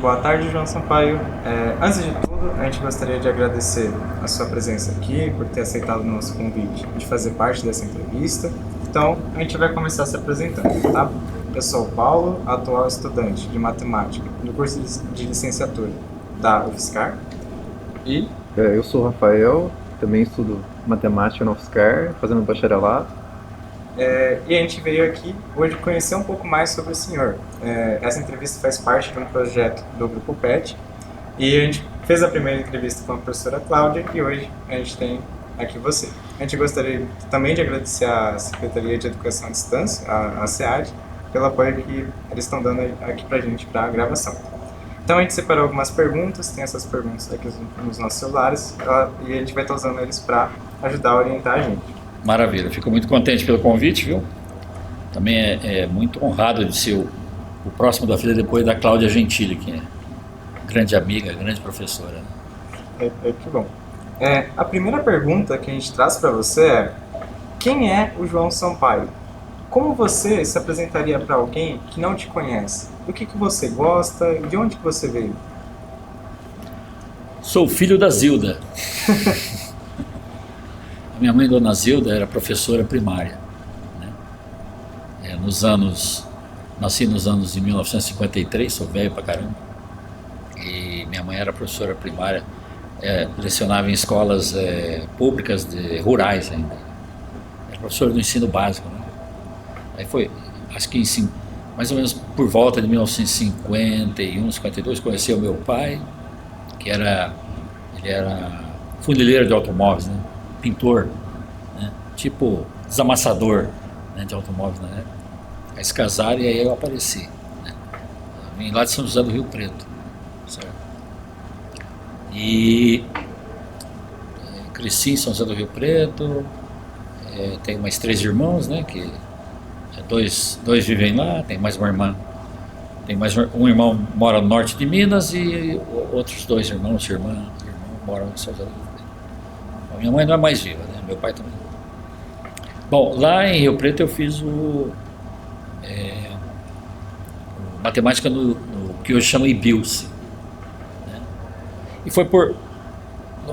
Boa tarde, João Sampaio. Antes de tudo, a gente gostaria de agradecer a sua presença aqui, por ter aceitado o nosso convite de fazer parte dessa entrevista. Então, a gente vai começar se apresentando, tá? Eu sou o Paulo, atual estudante de matemática no curso de licenciatura da UFSCar. E Eu sou o Rafael, também estudo matemática na UFSCar, fazendo bacharelado. E a gente veio aqui hoje conhecer um pouco mais sobre o senhor. Essa entrevista faz parte de um projeto do Grupo PET e a gente fez a primeira entrevista com a professora Cláudia e hoje a gente tem aqui você. A gente gostaria também de agradecer à Secretaria de Educação à Distância, a SEAD, pelo apoio que eles estão dando aqui pra gente para a gravação. Então a gente separou algumas perguntas, tem essas perguntas aqui nos nossos celulares e a gente vai estar usando eles para ajudar a orientar a gente. Maravilha, fico muito contente pelo convite, viu? Também é muito honrado de ser o próximo da fila depois da Cláudia Gentili, que é grande amiga, grande professora. Que bom. A primeira pergunta que a gente traz para você é: quem é o João Sampaio? Como você se apresentaria para alguém que não te conhece? Do que você gosta e de onde que você veio? Sou filho da Zilda. Minha mãe, Dona Zilda, era professora primária, né? Nasci nos anos de 1953, sou velho pra caramba. E minha mãe era professora primária, lecionava em escolas públicas rurais ainda. Era professora do ensino básico, né? Aí foi, acho que mais ou menos por volta de 1951, 52, conheci o meu pai, ele era funileiro de automóveis, né? Pintor, né? Tipo desamassador, né, de automóveis na época. Aí se casaram e aí eu apareci, né? Eu vim lá de São José do Rio Preto, certo? E cresci em São José do Rio Preto, tenho mais 3 irmãos, né, que dois vivem lá, tem mais uma irmã, um irmão mora no norte de Minas e outros 2 irmãos moram em São José do Rio Preto. Minha mãe não é mais viva, né? Meu pai também. Bom, lá em Rio Preto eu fiz matemática no que hoje chama IBILSE, né? E foi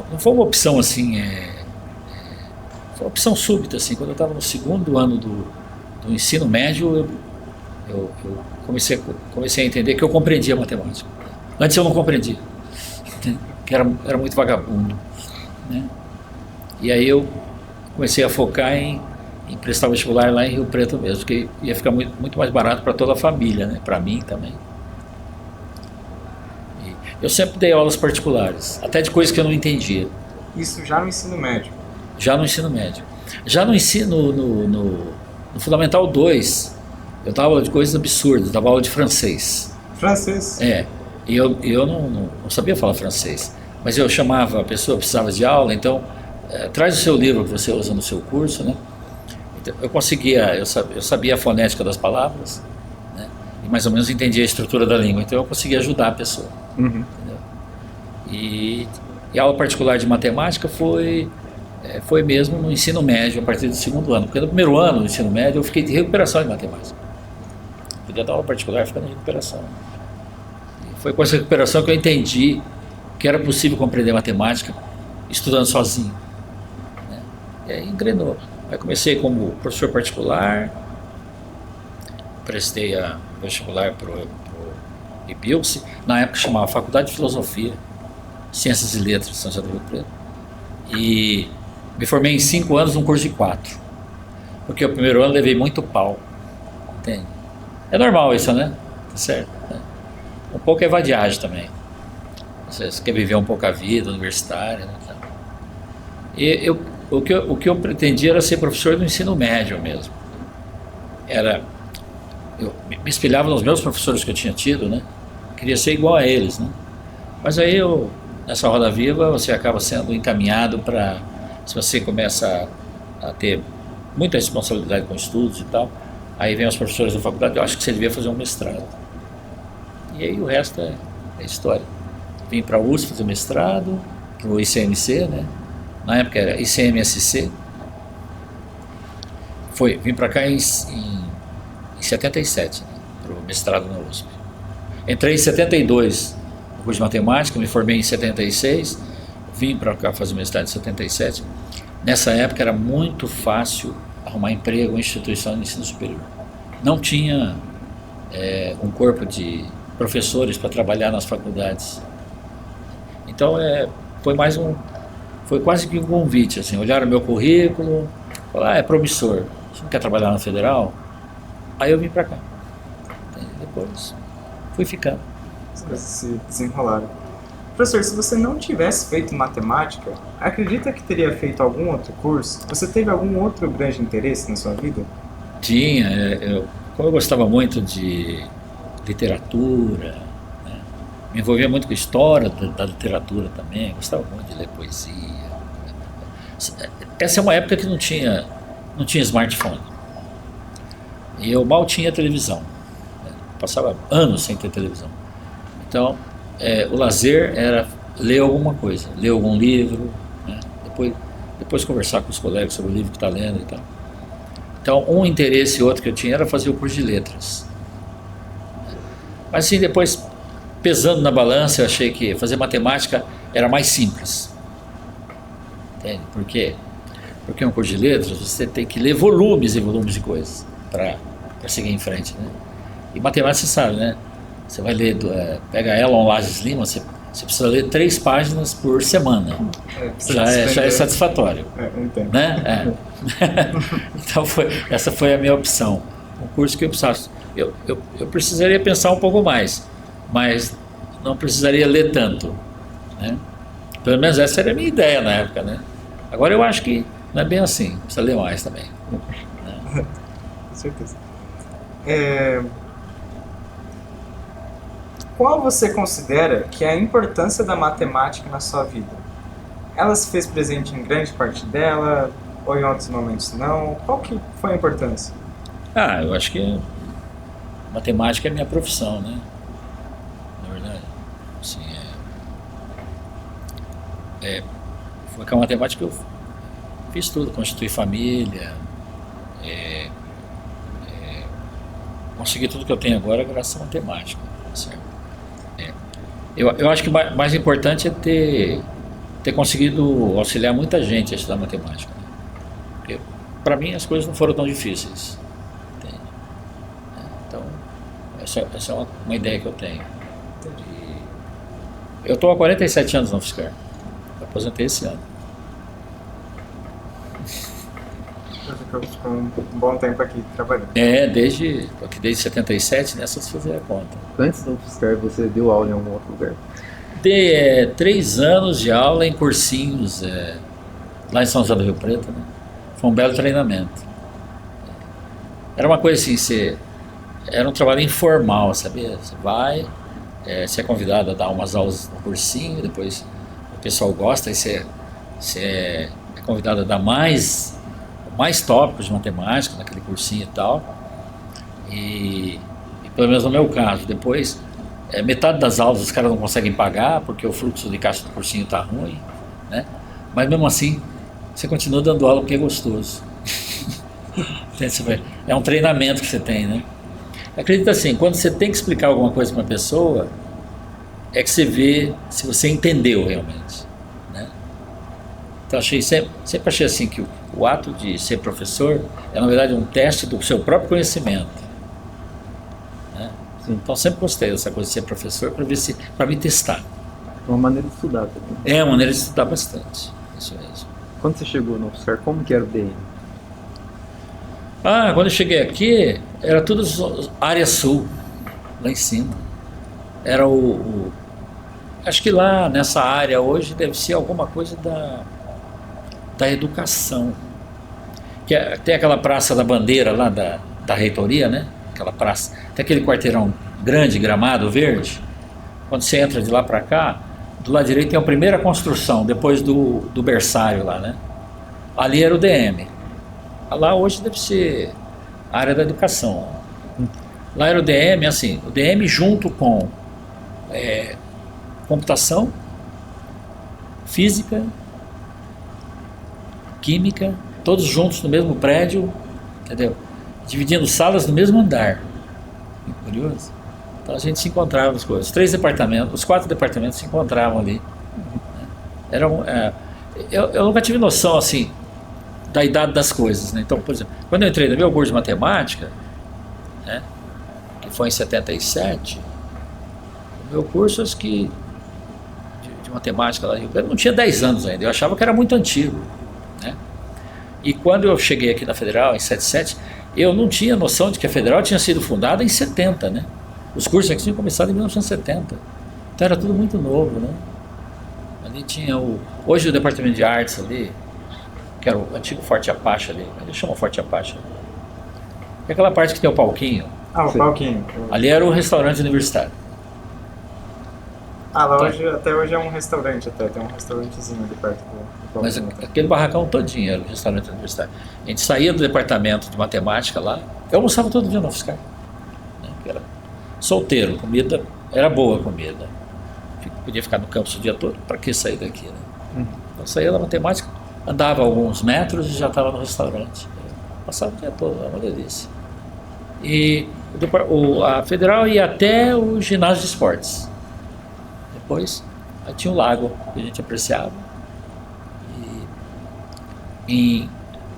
não foi uma opção assim, foi uma opção súbita, assim. Quando eu estava no segundo ano do ensino médio, eu comecei a entender que eu compreendia matemática. Antes eu não compreendia, que era muito vagabundo, né? E aí eu comecei a focar em prestar vestibular lá em Rio Preto mesmo, que ia ficar muito mais barato para toda a família, né? Para mim também. E eu sempre dei aulas particulares, até de coisas que eu não entendia. Isso já no ensino médio? Já no ensino médio. Já no ensino, no Fundamental 2, eu dava aula de coisas absurdas, eu dava aula de francês. Francês? E eu não sabia falar francês, mas eu chamava a pessoa, precisava de aula, então traz o seu livro que você usa no seu curso, né? Então, eu sabia a fonética das palavras, né? E mais ou menos entendia a estrutura da língua, então eu conseguia ajudar a pessoa. Uhum. Entendeu? E a aula particular de matemática foi mesmo no ensino médio, a partir do segundo ano, porque no primeiro ano do ensino médio eu fiquei de recuperação de matemática. Podia dar aula particular ficando em recuperação. E foi com essa recuperação que eu entendi que era possível compreender matemática estudando sozinho. E aí engrenou. Aí comecei como professor particular, prestei a vestibular para o IBILSE, na época chamava Faculdade de Filosofia, Ciências e Letras de São José do Rio Preto, e me formei em 5 anos num curso de 4, porque o primeiro ano levei muito pau, entende? É normal isso, né? Tá certo? Né? Um pouco é vadiagem também. Você quer viver um pouco a vida universitária, né? E o que eu pretendia era ser professor do ensino médio mesmo. Eu me espelhava nos meus professores que eu tinha tido, né? Queria ser igual a eles, né? Mas aí nessa roda viva, você acaba sendo encaminhado para, se você começa a ter muita responsabilidade com estudos e tal, aí vem os professores da faculdade, eu acho que você devia fazer um mestrado. E aí o resto é história. Vim para a USP fazer mestrado, no ICMC, né? Na época era ICMSC. Vim para cá em 77, né, para o mestrado na USP. Entrei em 72 o curso de matemática, me formei em 76, vim para cá fazer mestrado em 77. Nessa época era muito fácil arrumar emprego em instituição de ensino superior. Não tinha um corpo de professores para trabalhar nas faculdades. Então foi quase que um convite, assim, olharam meu currículo, falaram, é promissor, você não quer trabalhar na Federal? Aí eu vim para cá. E depois fui ficando. As coisas se desenrolaram. Professor, se você não tivesse feito matemática, acredita que teria feito algum outro curso? Você teve algum outro grande interesse na sua vida? Tinha, como eu gostava muito de literatura, né, me envolvia muito com a história da literatura também, gostava muito de ler poesia. Essa é uma época que não tinha smartphone. E eu mal tinha televisão, né, passava anos sem ter televisão. Então, o lazer era ler alguma coisa, ler algum livro, né, depois conversar com os colegas sobre o livro que está lendo e tal. Então, um interesse e outro que eu tinha era fazer o curso de letras. Mas assim, depois, pesando na balança, eu achei que fazer matemática era mais simples. Entende? Por quê? Porque um curso de letras, você tem que ler volumes e volumes de coisas para seguir em frente, né? E matemática, você sabe, né? Você vai ler, pega Elon Lages Lima, você precisa ler 3 páginas por semana. Já é satisfatório. Entendo. Né? Então essa foi a minha opção. Um curso que eu precisava. Eu precisaria pensar um pouco mais, mas não precisaria ler tanto, né? Pelo menos essa era a minha ideia na época, né? Agora eu acho que não é bem assim, precisa ler mais também. Né? Com certeza. Qual você considera que é a importância da matemática na sua vida? Ela se fez presente em grande parte dela, ou em outros momentos não? Qual que foi a importância? Eu acho que matemática é minha profissão, né? Na verdade, assim, foi com a matemática que eu fiz tudo, constituí família, consegui tudo que eu tenho agora graças à matemática, certo? Eu acho que o mais importante é ter conseguido auxiliar muita gente a estudar matemática, né? Porque para mim as coisas não foram tão difíceis, entende? Então essa é uma ideia que eu tenho. Eu estou há 47 anos na UFSCar, eu aposentei esse ano. Ficou um bom tempo aqui trabalhando. Desde 77, nessa se fazer a conta. Antes da UFSCar, você deu aula em algum outro lugar? Dei 3 anos de aula em cursinhos lá em São José do Rio Preto, né? Foi um belo treinamento. Era uma coisa assim, era um trabalho informal, sabia? Você vai, você é convidado a dar umas aulas no cursinho, depois o pessoal gosta, aí você é convidado a dar mais tópicos de matemática naquele cursinho e tal, e pelo menos no meu caso, depois metade das aulas os caras não conseguem pagar porque o fluxo de caixa do cursinho está ruim, né? Mas mesmo assim você continua dando aula porque é gostoso. É um treinamento que você tem, né? Acredita assim, quando você tem que explicar alguma coisa para uma pessoa, é que você vê se você entendeu realmente, né? Então sempre achei assim que o ato de ser professor é na verdade um teste do seu próprio conhecimento, né? Então sempre gostei dessa coisa de ser professor para me testar. É uma maneira de estudar também. É uma maneira de estudar bastante, isso mesmo. Quando você chegou no UFSCar, como que era o DM? Quando eu cheguei aqui, era tudo área sul, lá em cima. Era acho que lá nessa área hoje deve ser alguma coisa da educação. Tem aquela Praça da Bandeira lá da reitoria, né? Aquela praça, tem aquele quarteirão grande, gramado, verde. Quando você entra de lá para cá, do lado direito tem a primeira construção, depois do berçário lá, né? Ali era o DM. Lá hoje deve ser a área da educação. Lá era o DM, assim, o DM junto com computação, física, química, todos juntos no mesmo prédio, entendeu? Dividindo salas no mesmo andar. Curioso? Então a gente se encontrava nas coisas. Os 3 departamentos, os 4 departamentos se encontravam ali. Eu nunca tive noção assim da idade das coisas, né? Então, por exemplo, quando eu entrei no meu curso de matemática, né, que foi em 77, o meu curso acho que de matemática lá em Rio Preto não tinha 10 anos ainda, eu achava que era muito antigo, né? E quando eu cheguei aqui na Federal em 77, eu não tinha noção de que a Federal tinha sido fundada em 70, né? Os cursos aqui tinham começado em 1970, então era tudo muito novo, né? Ali tinha hoje o departamento de artes ali, que era o antigo Forte Apache ali, eles chamam Forte Apache. E aquela parte que tem o palquinho. Ah, o palquinho. Ali era o restaurante universitário. Ah, lá hoje, até hoje é um restaurante tem um restaurantezinho ali perto do Mas palquinho. aquele barracão todinho era o restaurante universitário. A gente saía do departamento de matemática lá, eu almoçava todo dia no UFSCar. Né, que era solteiro, comida, era boa a comida. Podia ficar no campus o dia todo, para que sair daqui, né? Então saía da matemática, andava alguns metros e já estava no restaurante. Passava o dia todo, era uma delícia. E a Federal ia até o ginásio de esportes. Depois aí tinha o lago que a gente apreciava. E em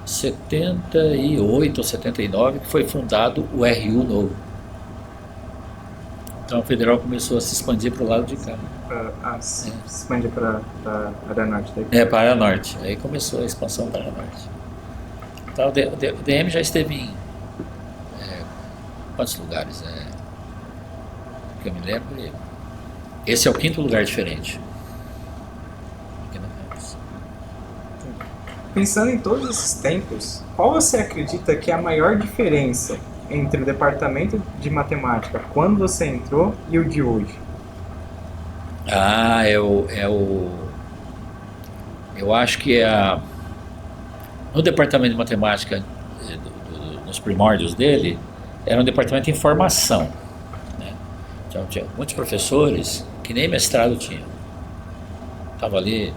78 ou 79 que foi fundado o RU novo. Então a Federal começou a se expandir para o lado de cá. Se expande para a área norte daí. Para a área norte. Aí começou a expansão para a área norte. Então o DM já esteve em quantos lugares? Que eu me lembro. Esse é o 5º lugar diferente. Aqui no campus. Pensando em todos esses tempos, qual você acredita que é a maior diferença entre o departamento de matemática quando você entrou e o de hoje? Eu acho que no departamento de matemática, nos primórdios dele, era um departamento de informação, né? Então, tinha muitos professores que nem mestrado tinham. Estavam ali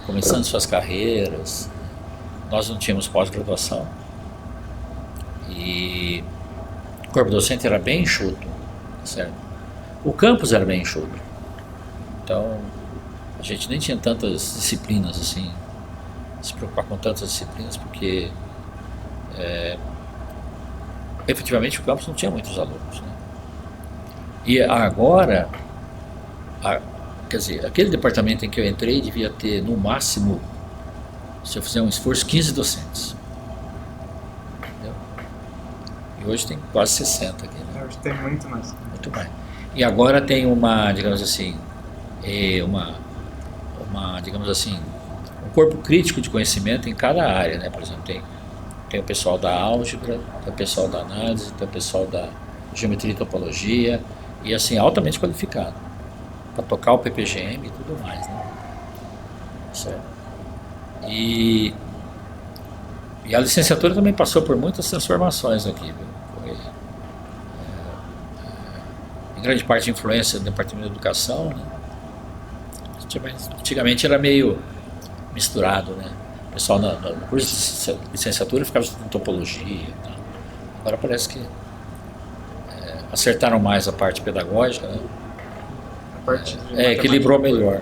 começando suas carreiras, nós não tínhamos pós-graduação. E o corpo docente era bem enxuto, certo? O campus era bem enxuto. Então, a gente nem tinha tantas disciplinas assim, se preocupar com tantas disciplinas, porque efetivamente o campus não tinha muitos alunos, né? E agora, quer dizer, aquele departamento em que eu entrei devia ter no máximo, se eu fizer um esforço, 15 docentes. Entendeu? E hoje tem quase 60 aqui, né? Hoje tem muito mais. Muito mais. E agora tem digamos assim, digamos assim, um corpo crítico de conhecimento em cada área, né? Por exemplo, tem o pessoal da álgebra, tem o pessoal da análise, tem o pessoal da geometria e topologia, e assim, altamente qualificado para tocar o PPGM e tudo mais, né? Certo? E a licenciatura também passou por muitas transformações aqui, viu? Foi, em grande parte influência do Departamento de Educação, né? Antigamente era meio misturado, né? O pessoal no curso de licenciatura ficava estudando topologia, tá? Agora parece que acertaram mais a parte pedagógica, né? A parte de equilibrou melhor.